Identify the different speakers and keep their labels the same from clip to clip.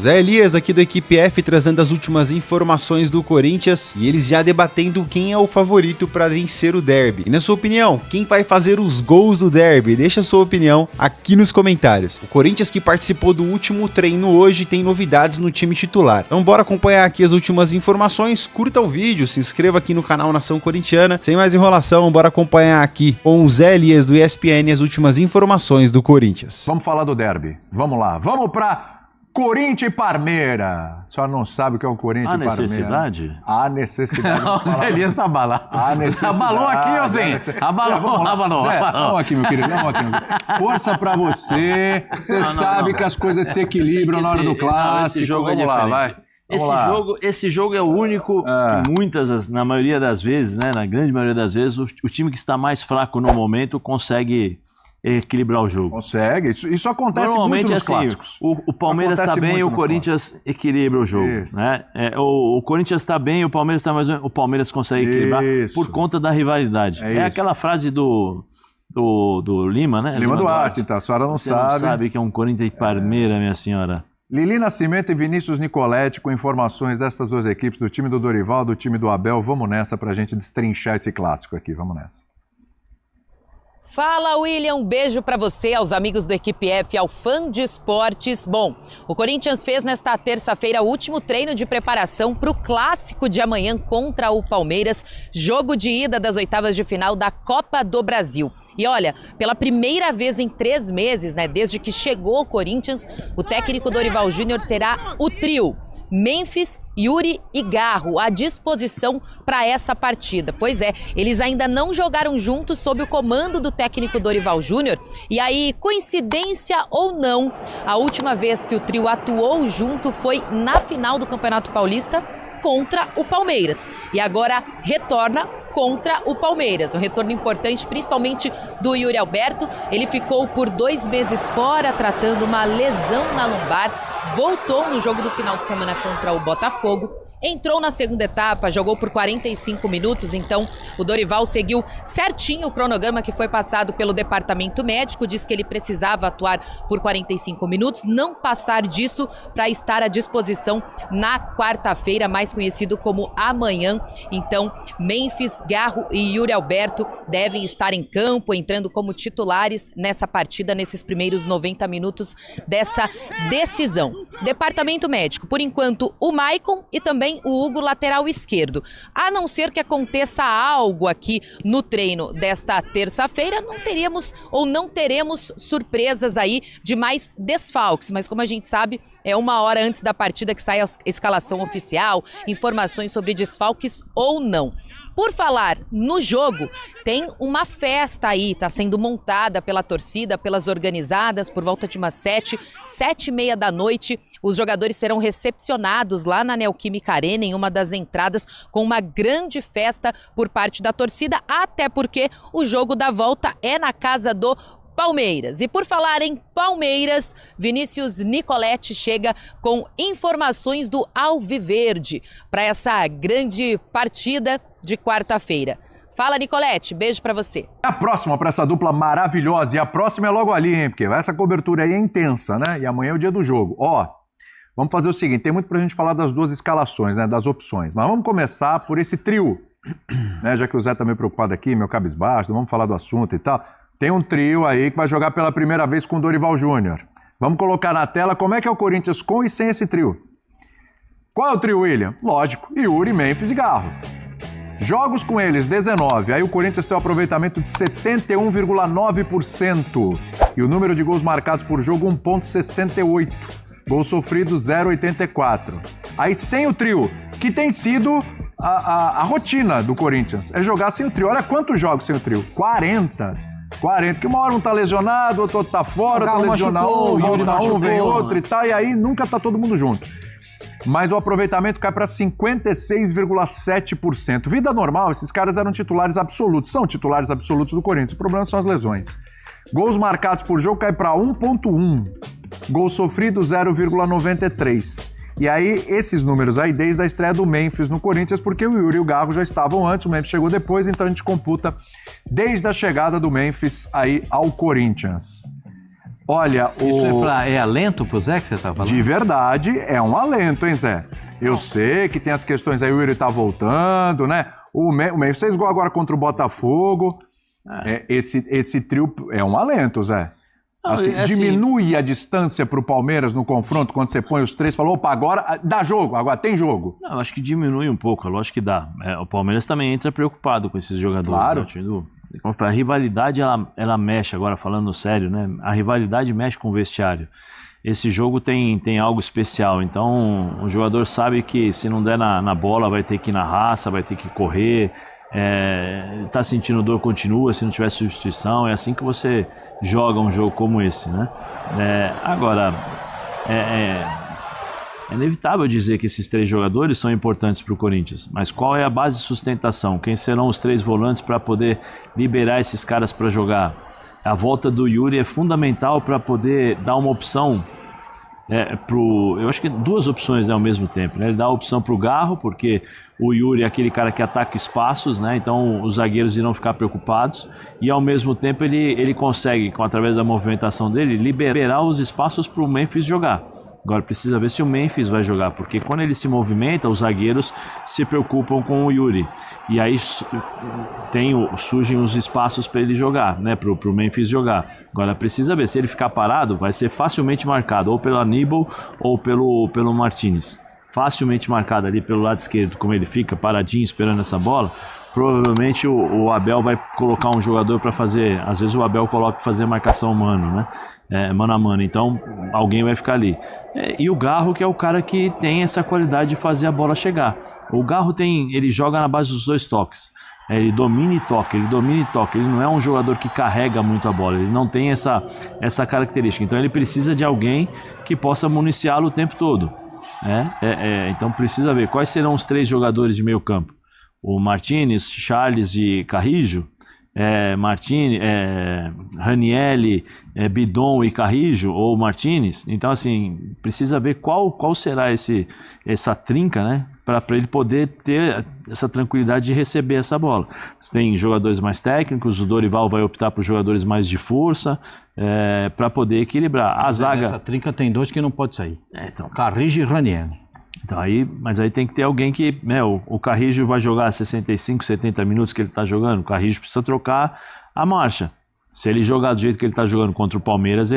Speaker 1: Zé Elias aqui do Equipe F trazendo as últimas informações do Corinthians e eles já debatendo quem é o favorito para vencer o derby. E na sua opinião, quem vai fazer os gols do derby? Deixa a sua opinião aqui nos comentários. O Corinthians que participou do último treino hoje tem novidades no time titular. Então bora acompanhar aqui as últimas informações, curta o vídeo, se inscreva aqui no canal Nação Corintiana. Sem mais enrolação, bora acompanhar aqui com o Zé Elias do ESPN as últimas informações do Corinthians.
Speaker 2: Vamos falar do derby. Vamos lá. Vamos pra Corinthians e Palmeiras. A senhora não sabe o que é o Corinthians e Palmeiras.
Speaker 3: Necessidade?
Speaker 2: A necessidade.
Speaker 3: O Zé Elias tá abalado.
Speaker 2: A necessidade.
Speaker 3: Abalou aqui, ô Zé? Abalou.
Speaker 2: Zé, vamos aqui, meu querido. Vamos aqui. Força pra você. Você sabe que as coisas se equilibram na hora do clássico.
Speaker 3: Esse jogo
Speaker 2: vamos lá, vai.
Speaker 3: Esse jogo é o único que na maioria das vezes, né, na grande maioria das vezes, o time que está mais fraco no momento consegue equilibrar o jogo.
Speaker 2: Consegue. Isso acontece
Speaker 3: normalmente
Speaker 2: muito nos
Speaker 3: assim,
Speaker 2: clássicos.
Speaker 3: O Palmeiras está bem e o Corinthians equilibra o jogo. Né? O Corinthians está bem e o Palmeiras está mais... O Palmeiras consegue equilibrar por conta da rivalidade. É aquela frase do Lima, né?
Speaker 2: Lima Duarte, então. A senhora não sabe.
Speaker 3: Você não sabe que é um Corinthians e Palmeiras, minha senhora.
Speaker 2: Lili Nascimento e Vinícius Nicoletti com informações dessas duas equipes, do time do Dorival, do time do Abel. Vamos nessa pra gente destrinchar esse clássico aqui. Vamos nessa.
Speaker 4: Fala, William, um beijo para você, aos amigos do Equipe F, ao fã de esportes. Bom, o Corinthians fez nesta terça-feira o último treino de preparação para o clássico de amanhã contra o Palmeiras, jogo de ida das oitavas de final da Copa do Brasil. E olha, pela primeira vez em 3 meses, né, desde que chegou o Corinthians, o técnico Dorival Júnior terá o trio Memphis, Yuri e Garro à disposição para essa partida. Pois é, eles ainda não jogaram juntos sob o comando do técnico Dorival Júnior. E aí, coincidência ou não, a última vez que o trio atuou junto foi na final do Campeonato Paulista contra o Palmeiras. E agora retorna contra o Palmeiras. Um retorno importante, principalmente do Yuri Alberto. Ele ficou por 2 meses fora, tratando uma lesão na lombar. Voltou no jogo do final de semana contra o Botafogo. Entrou na segunda etapa, jogou por 45 minutos, então o Dorival seguiu certinho o cronograma que foi passado pelo departamento médico, disse que ele precisava atuar por 45 minutos, não passar disso para estar à disposição na quarta-feira, mais conhecido como amanhã. Então, Memphis, Garro e Yuri Alberto devem estar em campo, entrando como titulares nessa partida, nesses primeiros 90 minutos dessa decisão. Departamento médico, por enquanto, o Maicon e também o Hugo, lateral esquerdo. A não ser que aconteça algo aqui no treino desta terça-feira, não teremos surpresas aí de mais desfalques. Mas como a gente sabe, é 1 hora antes da partida que sai a escalação oficial, informações sobre desfalques ou não. Por falar no jogo, tem uma festa aí, está sendo montada pela torcida, pelas organizadas, por volta de umas 7h30 da noite. Os jogadores serão recepcionados lá na Neoquímica Arena, em uma das entradas, com uma grande festa por parte da torcida, até porque o jogo da volta é na casa do Palmeiras. E por falar em Palmeiras, Vinícius Nicoletti chega com informações do Alviverde para essa grande partida de quarta-feira. Fala, Nicoletti, beijo pra você.
Speaker 2: A próxima para essa dupla maravilhosa, e a próxima é logo ali, hein, porque essa cobertura aí é intensa, né? E amanhã é o dia do jogo. Ó, vamos fazer o seguinte, tem muito pra gente falar das duas escalações, né, das opções, mas vamos começar por esse trio, né, já que o Zé tá meio preocupado aqui, meu cabisbaixo, vamos falar do assunto e tal. Tem um trio aí que vai jogar pela primeira vez com o Dorival Júnior. Vamos colocar na tela como é que é o Corinthians com e sem esse trio. Qual é o trio, William? Lógico, Yuri, Memphis e Garro. Jogos com eles, 19. Aí o Corinthians tem um aproveitamento de 71,9%. E o número de gols marcados por jogo, 1,68. Gols sofridos, 0,84. Aí sem o trio, que tem sido a rotina do Corinthians, é jogar sem o trio. Olha quantos jogos sem o trio. 40. Porque uma hora um tá lesionado, outro tá fora, outro lesiona um, vem outro e tal, e aí nunca tá todo mundo junto. Mas o aproveitamento cai para 56,7%. Vida normal, esses caras eram titulares absolutos, são titulares absolutos do Corinthians, o problema são as lesões. Gols marcados por jogo cai para 1,1. Gols sofridos, 0,93. E aí, esses números aí, desde a estreia do Memphis no Corinthians, porque o Yuri e o Garro já estavam antes, o Memphis chegou depois, então a gente computa desde a chegada do Memphis aí ao Corinthians. Olha,
Speaker 5: isso é alento pro Zé que você tá falando?
Speaker 2: De verdade, é um alento, hein, Zé? Eu sei que tem as questões aí, o Yuri tá voltando, né? O Memphis fez gol agora contra o Botafogo. Esse trio é um alento, Zé. Assim, diminui a distância pro Palmeiras no confronto, quando você põe os três e fala, opa, agora dá jogo, agora tem jogo.
Speaker 3: Não, eu acho que diminui um pouco, lógico que dá. O Palmeiras também entra preocupado com esses jogadores.
Speaker 2: Claro.
Speaker 3: Né? A rivalidade, ela mexe, agora falando sério, né? A rivalidade mexe com o vestiário. Esse jogo tem algo especial, então o jogador sabe que se não der na bola vai ter que ir na raça, vai ter que correr, tá sentindo dor, continua, se não tiver substituição, é assim que você joga um jogo como esse, né? Agora, é inevitável dizer que esses 3 jogadores são importantes para o Corinthians, mas qual é a base de sustentação? Quem serão os 3 volantes para poder liberar esses caras para jogar? A volta do Yuri é fundamental para poder dar uma opção eu acho que 2 opções, né, ao mesmo tempo, né? Ele dá a opção para o Garro, porque o Yuri é aquele cara que ataca espaços, né? Então os zagueiros irão ficar preocupados, e ao mesmo tempo ele consegue, através da movimentação dele, liberar os espaços para o Memphis jogar. Agora precisa ver se o Memphis vai jogar, porque quando ele se movimenta, os zagueiros se preocupam com o Yuri. E aí surgem os espaços para ele jogar, né? Para o Memphis jogar. Agora precisa ver, se ele ficar parado, vai ser facilmente marcado, ou pelo Aníbal ou pelo Martínez. Facilmente marcado ali pelo lado esquerdo, como ele fica paradinho esperando essa bola. Provavelmente o Abel vai colocar um jogador para fazer, às vezes o Abel coloca para fazer marcação mano, né? Mano a mano, então alguém vai ficar ali. E o Garro, que é o cara que tem essa qualidade de fazer a bola chegar. O Garro ele joga na base dos 2 toques. Ele domina e toca, ele não é um jogador que carrega muito a bola, ele não tem essa característica, então ele precisa de alguém que possa municiá-lo o tempo todo. Então precisa ver quais serão os 3 jogadores de meio campo. O Martínez, Charles e Carrijo, Ranielli, Bidon e Carrijo, ou Martínez. Então, assim, precisa ver qual será essa trinca, né? Para ele poder ter essa tranquilidade de receber essa bola. Você tem jogadores mais técnicos, o Dorival vai optar por jogadores mais de força, para poder equilibrar. A zaga...
Speaker 5: Essa trinca tem 2 que não pode sair. Então, Carrijo e Ranielli.
Speaker 3: Então mas aí tem que ter alguém que, né, o Carrijo vai jogar 65, 70 minutos que ele está jogando, o Carrijo precisa trocar a marcha. Se ele jogar do jeito que ele está jogando contra o Palmeiras,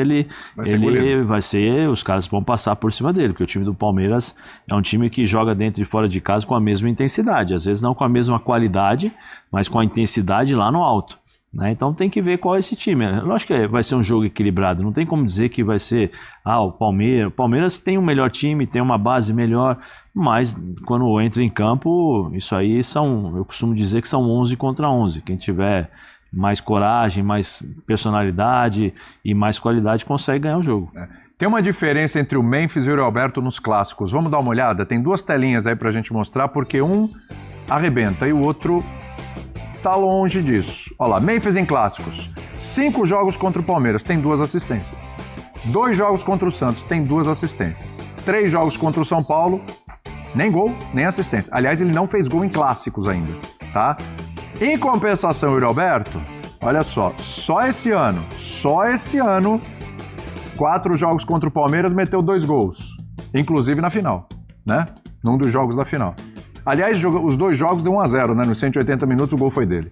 Speaker 3: os caras vão passar por cima dele, porque o time do Palmeiras é um time que joga dentro e fora de casa com a mesma intensidade, às vezes não com a mesma qualidade, mas com a intensidade lá no alto. Né? Então tem que ver qual é esse time. Lógico que vai ser um jogo equilibrado, não tem como dizer que vai ser o Palmeiras. O Palmeiras tem um melhor time, tem uma base melhor, mas quando entra em campo, isso aí eu costumo dizer que são 11 contra 11. Quem tiver mais coragem, mais personalidade e mais qualidade consegue ganhar o jogo.
Speaker 2: Tem uma diferença entre o Memphis e o Yuri Alberto nos clássicos. Vamos dar uma olhada? Tem 2 telinhas aí pra gente mostrar, porque um arrebenta e o outro tá longe disso. Olha lá, Memphis em clássicos. 5 jogos contra o Palmeiras, tem 2 assistências. 2 jogos contra o Santos, tem 2 assistências. 3 jogos contra o São Paulo, nem gol, nem assistência. Aliás, ele não fez gol em clássicos ainda, tá? Em compensação, o Yuri Alberto, olha só esse ano, 4 jogos contra o Palmeiras, meteu 2 gols. Inclusive na final, né? Num dos jogos da final. Aliás, os 2 jogos deu 1-0, né? Nos 180 minutos o gol foi dele.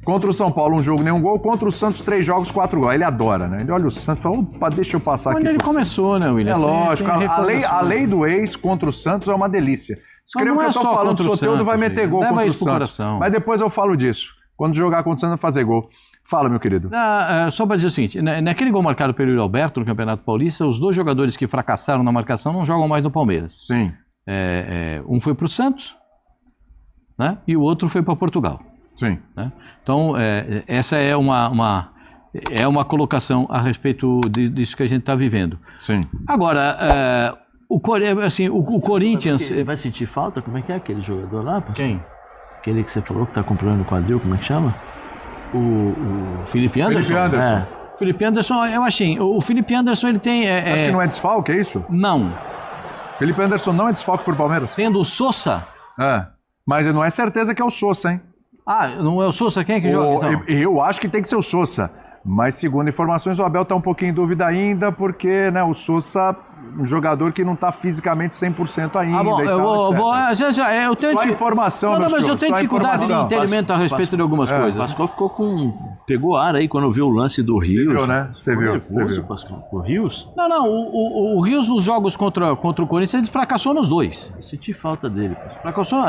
Speaker 2: Contra o São Paulo, 1 jogo, nenhum gol. Contra o Santos, 3 jogos, 4 gols. Ele adora, né? Ele olha o Santos e fala, opa, deixa eu passar aqui.
Speaker 5: Quando ele começou, né, William?
Speaker 2: É lógico. A lei do ex contra o Santos é uma delícia. Escreva o que eu tô falando, o Soteldo vai meter gol contra o Santos. Mas depois eu falo disso. Quando jogar contra o Santos, vai fazer gol. Fala, meu querido.
Speaker 5: Só para dizer o seguinte, naquele gol marcado pelo Yuri Alberto no Campeonato Paulista, os 2 jogadores que fracassaram na marcação não jogam mais no Palmeiras.
Speaker 2: Sim.
Speaker 5: Um foi para o Santos, né? E o outro foi para Portugal.
Speaker 2: Sim.
Speaker 5: Né? Então, essa é uma colocação a respeito disso que a gente está vivendo.
Speaker 2: Sim.
Speaker 5: Agora, o Corinthians...
Speaker 3: Vai sentir falta? Como é que é aquele jogador lá?
Speaker 5: Quem?
Speaker 3: Aquele que você falou que está comprando o quadril, como é que chama?
Speaker 5: O Felipe Anderson? Felipe Anderson, eu achei. O Felipe Anderson, ele tem...
Speaker 2: Acho que não é desfalque, é isso?
Speaker 5: Não.
Speaker 2: Felipe Anderson não é desfalque por Palmeiras?
Speaker 5: Tendo o Sousa?
Speaker 2: Mas não é certeza que é o Sousa, hein?
Speaker 5: Não é o Sousa? Quem é que joga, então?
Speaker 2: Eu acho que tem que ser o Sousa. Mas, segundo informações, o Abel está um pouquinho em dúvida ainda, porque, né, o Sousa, um jogador que não está fisicamente 100% ainda.
Speaker 5: Bom, eu tenho
Speaker 2: só informação,
Speaker 5: não, mas eu tenho dificuldade de entendimento a respeito de algumas coisas.
Speaker 3: O Pascoal pegou ar aí quando viu o lance do Rios.
Speaker 2: Você viu, né? Você viu.
Speaker 3: O Rios?
Speaker 5: Não, o Rios nos jogos contra o Corinthians, ele fracassou nos dois.
Speaker 3: Eu senti falta dele.
Speaker 5: Fracassou?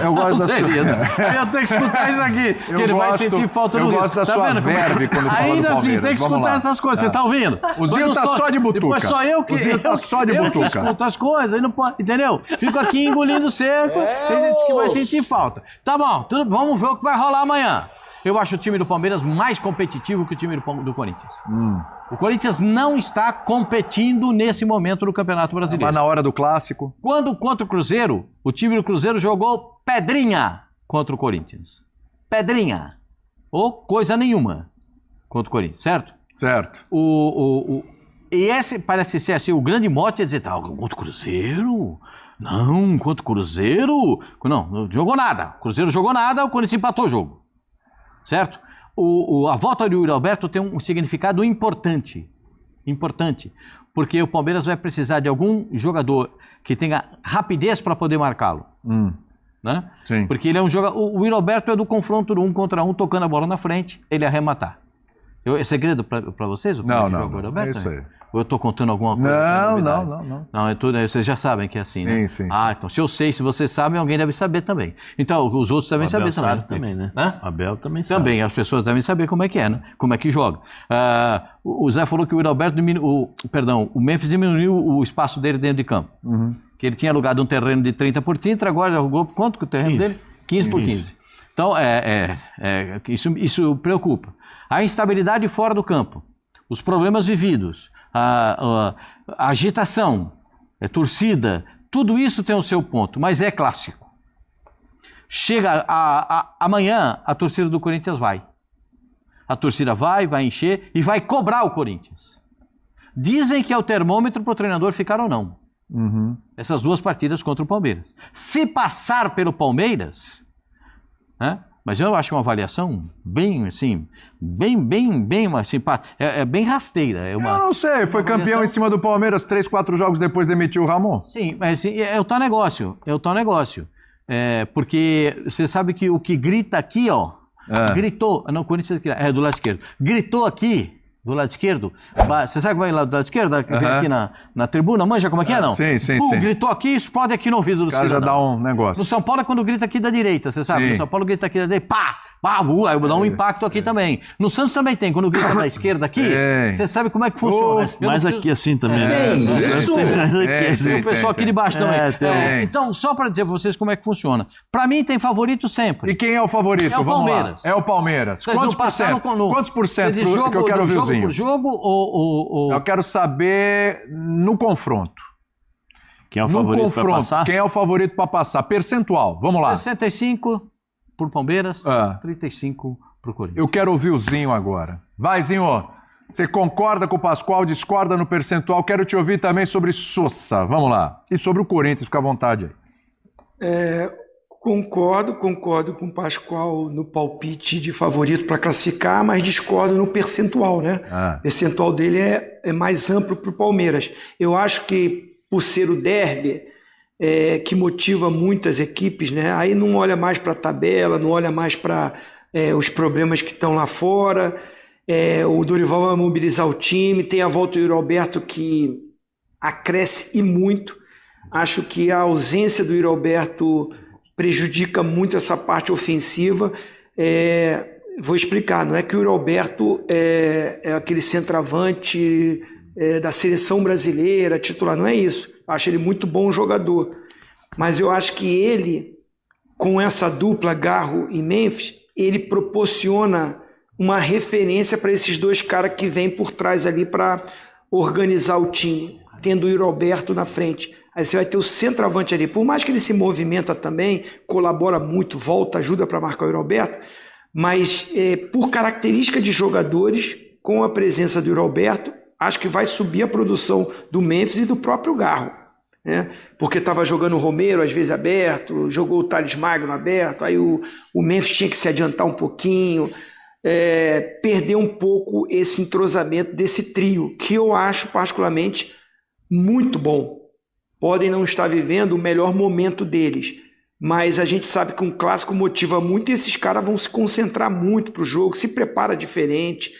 Speaker 2: Eu gosto da sua...
Speaker 5: Eu tenho que escutar isso aqui, que ele vai sentir falta no Rios.
Speaker 2: Eu gosto da sua verve quando fala do Palmeiras.
Speaker 5: Ainda assim, tem que escutar essas coisas, você tá ouvindo?
Speaker 2: O Zinho tá só de butuca.
Speaker 5: Depois só eu que escuto as coisas, não pode, entendeu? Fico aqui engolindo seco, tem gente que vai sentir falta. Tá bom, vamos ver o que vai rolar amanhã. Eu acho o time do Palmeiras mais competitivo que o time do Corinthians. O Corinthians não está competindo nesse momento no Campeonato Brasileiro.
Speaker 2: Mas na hora do clássico?
Speaker 5: Quando contra o Cruzeiro, o time do Cruzeiro jogou pedrinha contra o Corinthians. Pedrinha. Ou coisa nenhuma contra o Corinthians, certo?
Speaker 2: Certo.
Speaker 5: E esse parece ser assim, o grande mote é dizer, contra o Cruzeiro? Não, contra o Cruzeiro? Não jogou nada. O Cruzeiro jogou nada, o Corinthians empatou o jogo. Certo? A volta do Yuri Alberto tem um significado importante. Importante. Porque o Palmeiras vai precisar de algum jogador que tenha rapidez para poder marcá-lo. Né?
Speaker 2: Sim.
Speaker 5: Porque ele é um jogador. O Yuri Alberto é do confronto 1 contra 1, tocando a bola na frente, ele arrematar. É segredo para vocês?
Speaker 2: Não,
Speaker 5: Alberto,
Speaker 2: é isso aí.
Speaker 5: Ou eu estou contando alguma coisa?
Speaker 2: Não.
Speaker 5: Não, vocês já sabem que é assim, né?
Speaker 2: Sim.
Speaker 5: Então se eu sei, se vocês sabem, alguém deve saber também. Então, os outros devem saber também.
Speaker 3: Sabe também, né? Abel também sabe.
Speaker 5: Também, as pessoas devem saber como é que é, né? Como é que joga. O Zé falou que o Alberto o Memphis diminuiu o espaço dele dentro de campo. Que ele tinha alugado um terreno de 30 por 30, agora jogou quanto que o terreno 15. Dele? 15 por 15. Então, isso preocupa. A instabilidade fora do campo, os problemas vividos, a agitação, a torcida, tudo isso tem o seu ponto, mas é clássico. Chega amanhã, a torcida do Corinthians vai. A torcida vai encher e vai cobrar o Corinthians. Dizem que é o termômetro para o treinador ficar ou não. Essas duas partidas contra o Palmeiras. Se passar pelo Palmeiras, né? Mas eu acho uma avaliação bem, assim, assim, bem rasteira.
Speaker 2: Eu não sei, foi campeão em cima do Palmeiras 3, 4 jogos depois demitiu o Ramon.
Speaker 5: Sim, mas assim, é o tal negócio, porque você sabe que o que grita aqui, gritou, não, Corinthians do lado esquerdo, gritou aqui, do lado esquerdo, você sabe como é lá do lado esquerdo? Vem aqui na tribuna, manja como é que é, não?
Speaker 2: Sim.
Speaker 5: Gritou aqui, explode aqui no ouvido do cidadão.
Speaker 2: O cara já dá um negócio.
Speaker 5: No São Paulo é quando grita aqui da direita, você sabe? No São Paulo grita aqui da direita, pá, aí dá um impacto aqui também. No Santos também tem, quando grita da esquerda aqui, você sabe como é que funciona.
Speaker 3: Mas aqui assim também, né?
Speaker 5: Tem o pessoal aqui de baixo também. Então, só para dizer para vocês como é que funciona. Para mim tem favorito sempre.
Speaker 2: E quem é o favorito?
Speaker 5: É o Palmeiras.
Speaker 2: É o Palmeiras. Quantos por cento? Quantos por cento que eu quero ouvir o Zinho?
Speaker 5: Jogo ou...
Speaker 2: Eu quero saber no confronto.
Speaker 3: Quem é o favorito para passar?
Speaker 2: Quem é o favorito para passar? Percentual, vamos lá.
Speaker 5: 65 pro Palmeiras, 35 pro Corinthians.
Speaker 2: Eu quero ouvir o Zinho agora. Vai, Zinho. Você concorda com o Pascoal, discorda no percentual? Quero te ouvir também sobre Sousa. Vamos lá. E sobre o Corinthians, fica à vontade aí.
Speaker 6: Concordo com o Pascoal no palpite de favorito para classificar, mas discordo no percentual, né? O percentual dele é mais amplo para o Palmeiras. Eu acho que, por ser o derby, que motiva muitas equipes, né? Aí não olha mais para a tabela, não olha mais para os problemas que estão lá fora. O Dorival vai mobilizar o time, tem a volta do Yuri Alberto que acresce e muito. Acho que a ausência do Yuri Alberto prejudica muito essa parte ofensiva. Vou explicar, não é que o Yuri Alberto é aquele centroavante da seleção brasileira, titular, não é isso. Eu acho ele muito bom jogador, mas eu acho que ele, com essa dupla Garro e Memphis, ele proporciona uma referência para esses dois caras que vêm por trás ali para organizar o time, tendo o Yuri Alberto na frente. Aí você vai ter o centroavante ali, por mais que ele se movimenta também, colabora muito, volta, ajuda para marcar o Yuri Alberto, mas por característica de jogadores, com a presença do Yuri Alberto, acho que vai subir a produção do Memphis e do próprio Garro, né? Porque estava jogando o Romero às vezes aberto, jogou o Thales Magno aberto, aí o Memphis tinha que se adiantar um pouquinho, perder um pouco esse entrosamento desse trio, que eu acho particularmente muito bom. Podem não estar vivendo o melhor momento deles, mas a gente sabe que um clássico motiva muito e esses caras vão se concentrar muito para o jogo, se prepara diferente,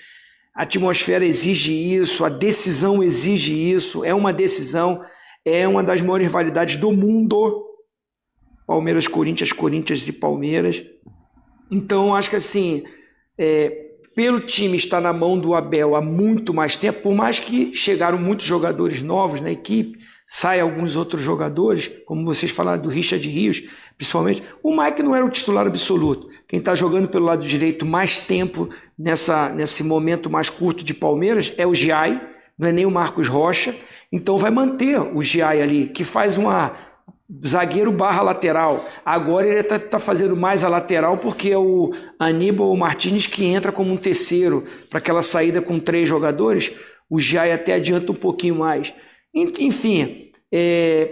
Speaker 6: a atmosfera exige isso, a decisão exige isso, é uma decisão, é uma das maiores rivalidades do mundo, Palmeiras-Corinthians, Corinthians e Palmeiras. Então, acho que assim, pelo time estar na mão do Abel há muito mais tempo, por mais que chegaram muitos jogadores novos na equipe, saem alguns outros jogadores, como vocês falaram do Richard Rios, principalmente, o Mike não era o titular absoluto. Quem está jogando pelo lado direito mais tempo nesse momento mais curto de Palmeiras é o Giai, não é nem o Marcos Rocha, então vai manter o Giai ali, que faz uma zagueiro barra lateral. Agora ele está fazendo mais a lateral porque é o Aníbal Martínez que entra como um terceiro para aquela saída com 3 jogadores. O Giai até adianta um pouquinho mais. Enfim,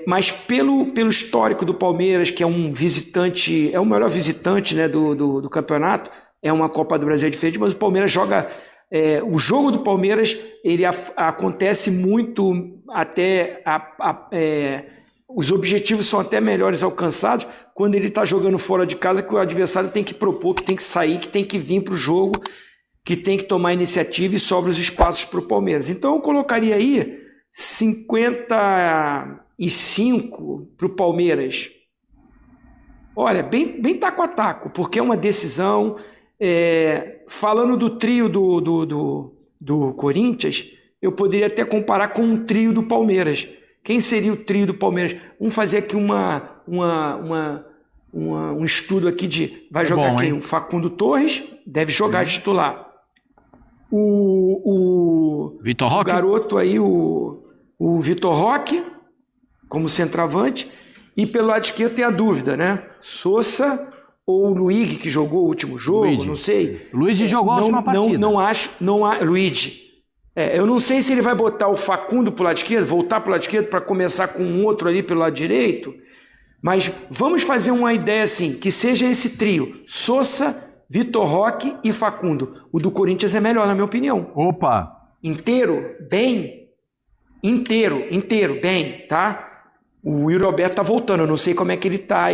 Speaker 6: mas pelo histórico do Palmeiras, que é um visitante, é o melhor visitante, né, do campeonato, é uma Copa do Brasil diferente, mas o Palmeiras joga... o jogo do Palmeiras ele acontece muito até... os objetivos são até melhores alcançados quando ele está jogando fora de casa, que o adversário tem que propor, que tem que sair, que tem que vir para o jogo, que tem que tomar iniciativa e sobra os espaços para o Palmeiras. Então eu colocaria aí 55 para o Palmeiras. Olha, bem taco a taco, porque é uma decisão. Falando do trio do Corinthians, eu poderia até comparar com um trio do Palmeiras. Quem seria o trio do Palmeiras? Vamos fazer aqui um estudo aqui de... Vai jogar quem? O Facundo Torres, deve jogar de titular. O
Speaker 5: Vitor Roque?
Speaker 6: O garoto aí, o Vitor Roque, como centroavante. E pelo lado esquerdo tem a dúvida, né? Sousa ou o Luigi, que jogou o último jogo, Luigi. Não sei.
Speaker 5: Luigi jogou a última partida.
Speaker 6: Luigi. Eu não sei se ele vai botar o Facundo pro lado esquerdo, voltar pro lado esquerdo para começar com um outro ali pelo lado direito, mas vamos fazer uma ideia assim, que seja esse trio, Sousa, Vitor Roque e Facundo. O do Corinthians é melhor, na minha opinião.
Speaker 2: Opa!
Speaker 6: Inteiro, bem, tá? O Yuri Alberto tá voltando, eu não sei como é que ele tá,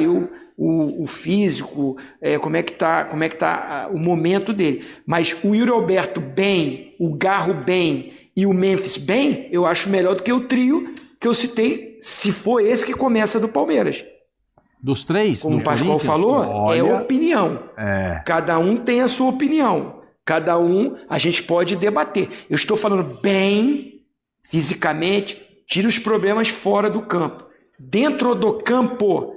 Speaker 6: o físico, como é que tá o momento dele. Mas o Yuri Alberto bem, o Garro bem e o Memphis bem, eu acho melhor do que o trio que eu citei, se for esse que começa do Palmeiras.
Speaker 5: Dos 3?
Speaker 6: Como o Pascoal falou, olha, é opinião. Cada um tem a sua opinião. Cada um, a gente pode debater. Eu estou falando bem, fisicamente, tira os problemas fora do campo. Dentro do campo,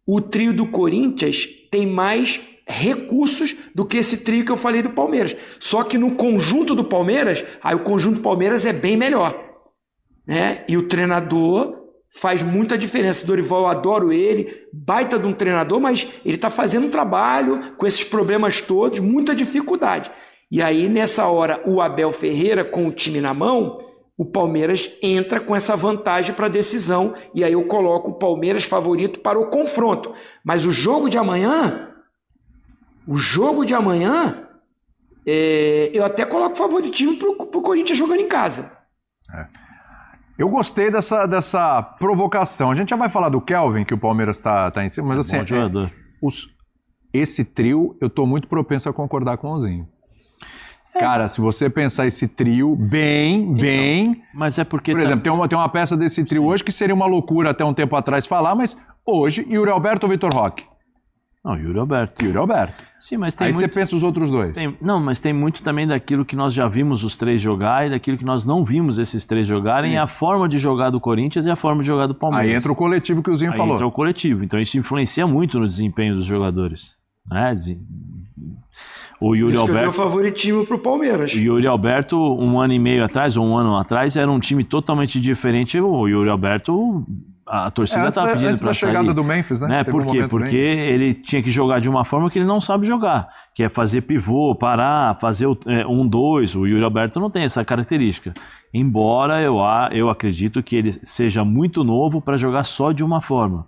Speaker 6: o trio do Corinthians tem mais recursos do que esse trio que eu falei do Palmeiras. Só que no conjunto do Palmeiras, o conjunto do Palmeiras é bem melhor, né? E o treinador faz muita diferença. O Dorival, eu adoro ele, baita de um treinador, mas ele está fazendo um trabalho com esses problemas todos, muita dificuldade. E aí, nessa hora, o Abel Ferreira, com o time na mão, o Palmeiras entra com essa vantagem para a decisão, e aí eu coloco o Palmeiras favorito para o confronto. Mas o jogo de amanhã, eu até coloco favoritismo para o Corinthians jogando em casa.
Speaker 2: Eu gostei dessa provocação. A gente já vai falar do Kelvin, que o Palmeiras tá em cima, mas assim, esse trio, eu tô muito propenso a concordar com o Ozinho. Cara, se você pensar esse trio bem...
Speaker 3: Mas é porque...
Speaker 2: Por exemplo, tem uma peça desse trio hoje que seria uma loucura até um tempo atrás falar, mas hoje, Yuri Alberto ou Vitor Roque?
Speaker 3: Não, Yuri Alberto. Sim, mas tem
Speaker 2: Aí
Speaker 3: muito...
Speaker 2: você pensa os outros dois.
Speaker 3: Mas tem muito também daquilo que nós já vimos os 3 jogar e daquilo que nós não vimos esses 3 jogarem, Sim. A forma de jogar do Corinthians e a forma de jogar do Palmeiras.
Speaker 2: Aí entra o coletivo que o Zinho falou.
Speaker 3: Aí entra o coletivo, então isso influencia muito no desempenho dos jogadores, né? O Yuri Alberto,
Speaker 6: que eu dei o favoritismo pro Palmeiras.
Speaker 3: O Yuri Alberto, um ano e meio atrás, ou um ano atrás, era um time totalmente diferente. O Yuri Alberto, a torcida estava pedindo para sair. Antes da chegada
Speaker 2: do Memphis, né?
Speaker 3: Por quê? Porque ele tinha que jogar de uma forma que ele não sabe jogar, que é fazer pivô, parar, fazer 1-2. O Yuri Alberto não tem essa característica. Embora eu acredito que ele seja muito novo para jogar só de uma forma.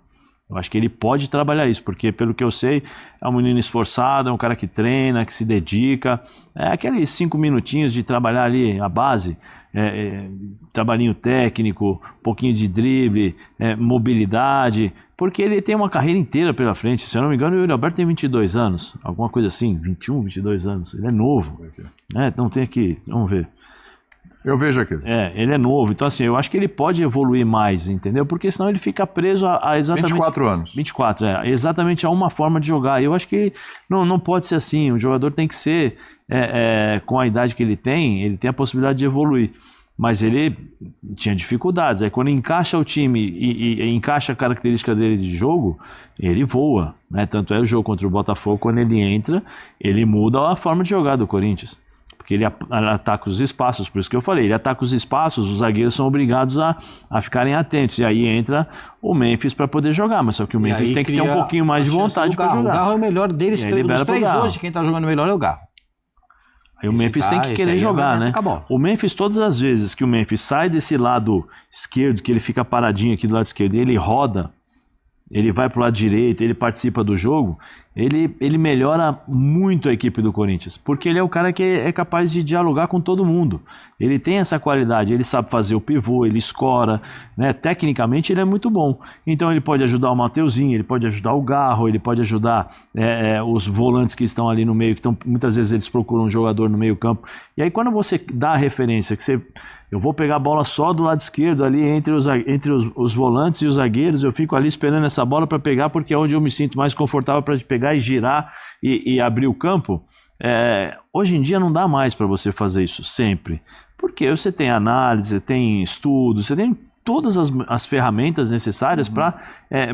Speaker 3: Eu acho que ele pode trabalhar isso, porque pelo que eu sei, é um menino esforçado, é um cara que treina, que se dedica. É aqueles 5 minutinhos de trabalhar ali a base, trabalhinho técnico, um pouquinho de drible, mobilidade, porque ele tem uma carreira inteira pela frente. Se eu não me engano, o Yuri Alberto tem 22 anos, alguma coisa assim, 21, 22 anos. Ele é novo. Então tem aqui, vamos ver.
Speaker 2: Eu vejo aqui.
Speaker 3: Ele é novo, então assim, eu acho que ele pode evoluir mais, entendeu? Porque senão ele fica preso a exatamente...
Speaker 2: 24 anos.
Speaker 3: 24, exatamente a uma forma de jogar. Eu acho que não pode ser assim, o jogador tem que ser, com a idade que ele tem a possibilidade de evoluir. Mas ele tinha dificuldades, aí quando encaixa o time e encaixa a característica dele de jogo, ele voa, né? Tanto é o jogo contra o Botafogo, quando ele entra, ele muda a forma de jogar do Corinthians. Porque ele ataca os espaços, por isso que eu falei, ele ataca os espaços, os zagueiros são obrigados a ficarem atentos, e aí entra o Memphis para poder jogar, mas só que o Memphis tem que ter um pouquinho mais de vontade para jogar.
Speaker 5: O Garro é o melhor deles, dos 3 hoje, quem está jogando melhor é o Garro.
Speaker 3: Aí o Memphis tem que querer jogar, né? O Memphis, todas as vezes que o Memphis sai desse lado esquerdo, que ele fica paradinho aqui do lado esquerdo, e ele roda, ele vai pro lado direito, ele participa do jogo, ele melhora muito a equipe do Corinthians, porque ele é o cara que é capaz de dialogar com todo mundo. Ele tem essa qualidade, ele sabe fazer o pivô, ele escora, né? Tecnicamente ele é muito bom. Então ele pode ajudar o Mateuzinho, ele pode ajudar o Garro, ele pode ajudar os volantes que estão ali no meio, que muitas vezes eles procuram um jogador no meio campo. E aí quando você dá a referência, eu vou pegar a bola só do lado esquerdo ali entre os volantes e os zagueiros, eu fico ali esperando essa bola para pegar, porque é onde eu me sinto mais confortável para pegar e girar e abrir o campo. Hoje em dia não dá mais para você fazer isso sempre, porque você tem análise, você tem estudo, você tem todas as ferramentas necessárias para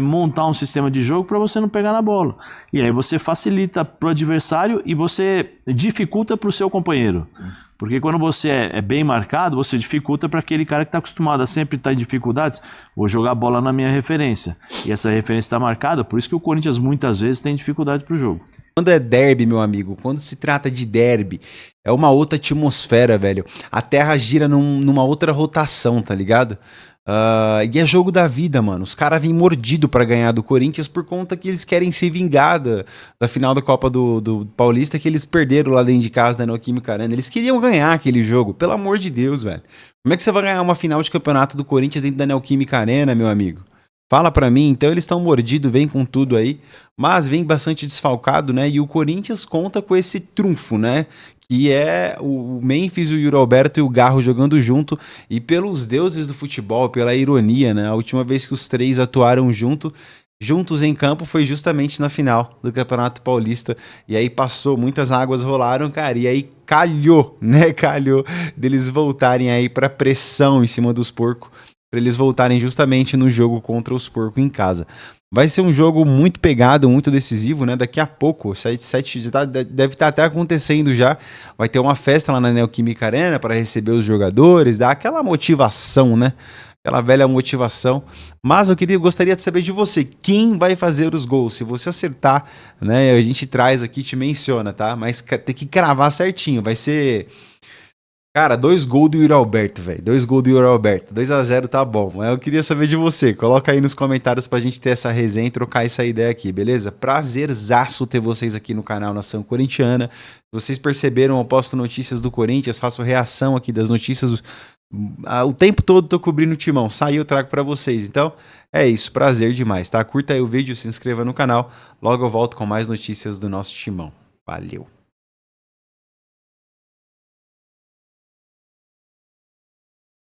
Speaker 3: montar um sistema de jogo para você não pegar na bola. E aí você facilita para o adversário e você dificulta para o seu companheiro. Porque quando você é bem marcado, você dificulta para aquele cara que está acostumado a sempre estar em dificuldades. Vou jogar a bola na minha referência. E essa referência está marcada, por isso que o Corinthians muitas vezes tem dificuldade para o jogo.
Speaker 1: Quando é derby, meu amigo, quando se trata de derby, é uma outra atmosfera, velho. A terra gira numa outra rotação, tá ligado? E é jogo da vida, mano. Os caras vêm mordido pra ganhar do Corinthians por conta que eles querem se vingar da final da Copa do Paulista, que eles perderam lá dentro de casa da Neoquímica Arena. Eles queriam ganhar aquele jogo, pelo amor de Deus, velho. Como é que você vai ganhar uma final de campeonato do Corinthians dentro da Neoquímica Arena, meu amigo? Fala pra mim. Então eles estão mordidos, vem com tudo aí, mas vem bastante desfalcado, né? E o Corinthians conta com esse trunfo, né? Que é o Memphis, o Yuri Alberto e o Garro jogando junto, e pelos deuses do futebol, pela ironia, né? A última vez que os três atuaram juntos em campo foi justamente na final do Campeonato Paulista, e aí muitas águas rolaram, cara, e aí calhou deles voltarem aí pra pressão em cima dos porcos, pra eles voltarem justamente no jogo contra os porcos em casa. Vai ser um jogo muito pegado, muito decisivo, né? Daqui a pouco, 7 deve estar até acontecendo já. Vai ter uma festa lá na Neoquímica Arena para receber os jogadores, dar aquela motivação, né? Aquela velha motivação. Mas eu gostaria de saber de você, quem vai fazer os gols? Se você acertar, né? A gente traz aqui, te menciona, tá? Mas tem que cravar certinho. Vai ser... Cara, 2 gols do Yuri Alberto, velho. 2 gols do Yuri Alberto. 2-0 tá bom. Mas eu queria saber de você. Coloca aí nos comentários pra gente ter essa resenha e trocar essa ideia aqui, beleza? Prazerzaço ter vocês aqui no canal Nação Corintiana. Vocês perceberam, eu posto notícias do Corinthians, faço reação aqui das notícias. O tempo todo tô cobrindo o Timão. Saiu, eu trago pra vocês. Então, é isso. Prazer demais, tá? Curta aí o vídeo, se inscreva no canal. Logo eu volto com mais notícias do nosso Timão. Valeu.